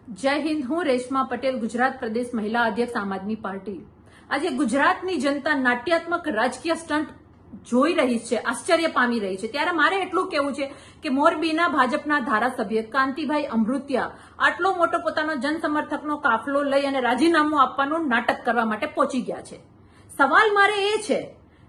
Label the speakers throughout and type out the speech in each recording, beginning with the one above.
Speaker 1: જય હિન્દ। હું રેશમા પટેલ, ગુજરાત પ્રદેશ મહિલા અધ્યક્ષ આમ આદમી પાર્ટી। આજે ગુજરાતની જનતા નાટ્યાત્મક રાજકીય સ્ટન્ટ જોઈ રહી છે, આશ્ચર્ય પામી રહી છે। ત્યારે મારે એટલું કહેવું છે કે મોરબીના ભાજપના ધારાસભ્ય કાંતિભાઈ અમૃતિયા આટલો મોટો પોતાનો જનસમર્થકનો કાફલો લઈ અને રાજીનામું આપવાનું નાટક કરવા માટે પહોંચી ગયા છે।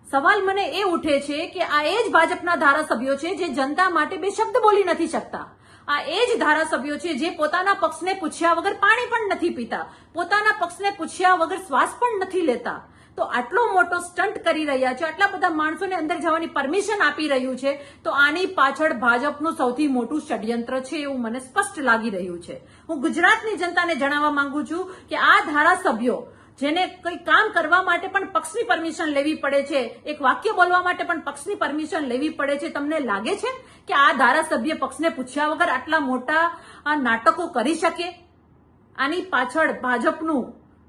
Speaker 1: સવાલ મને એ ઉઠે છે કે આ એ જ ભાજપના ધારાસભ્યો છે જે જનતા માટે બે શબ્દ બોલી નથી શકતા। આ એ જ ધારાસભ્યો છે જે પોતાના પક્ષને પૂછ્યા વગર પાણી પણ નથી પીતા, પોતાના પક્ષને પૂછ્યા વગર શ્વાસ પણ નથી લેતા। તો આટલો મોટો સ્ટન્ટ કરી રહ્યા છે, આટલા બધા માણસોને અંદર જવાની પરમિશન આપી રહ્યું છે, તો આની પાછળ ભાજપનું સૌથી મોટું ષડયંત્ર છે એવું મને સ્પષ્ટ લાગી રહ્યું છે। હું ગુજરાતની જનતાને જણાવવા માંગુ છું કે આ ધારાસભ્યો જેને કઈ કામ કરવા માટે પણ પક્ષની પરમિશન લેવી પડે છે, એક વાક્ય બોલવા માટે પણ પક્ષની પરમિશન લેવી પડે છે, તમને લાગે છે કે આ ધારાસભ્ય પક્ષને પૂછ્યા વગર આટલા મોટા નાટકો કરી શકે? આની પાછળ ભાજપનું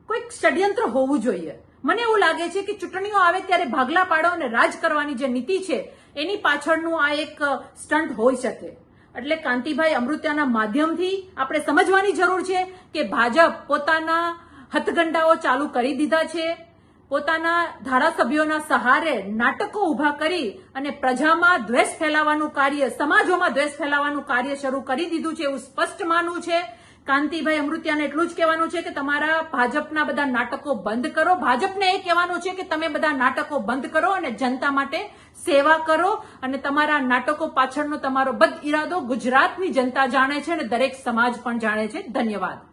Speaker 1: કોઈક ષડયંત્ર હોવું જોઈએ। મને એવું લાગે છે કે ચૂંટણીઓ આવે ત્યારે ભાગલા પાડો અને રાજ કરવાની જે નીતિ છે એની પાછળનું આ એક સ્ટન્ટ હોઈ શકે। એટલે કાંતિભાઈ અમૃતિયાના માધ્યમથી આપણે સમજવાની જરૂર છે કે ભાજપ પોતાના હથગંડાઓ ચાલુ કરી દીધા છે, પોતાના ધારાસભ્યોના સહારે નાટકો ઉભા કરી અને પ્રજામાં દ્વેષ ફેલાવવાનું કાર્ય, સમાજોમાં દ્વેષ ફેલાવવાનું કાર્ય શરૂ કરી દીધું છે એવું સ્પષ્ટ માનવું છે। કાંતિભાઈ અમૃતિયાને એટલું જ કહેવાનું છે કે તમારા ભાજપના બધા નાટકો બંધ કરો, ભાજપને એ કહેવાનું છે કે તમે બધા નાટકો બંધ કરો અને જનતા માટે સેવા કરો, અને તમારા નાટકો પાછળનો તમારો બદ ઇરાદો ગુજરાતની જનતા જાણે છે અને દરેક સમાજ પણ જાણે છે। ધન્યવાદ।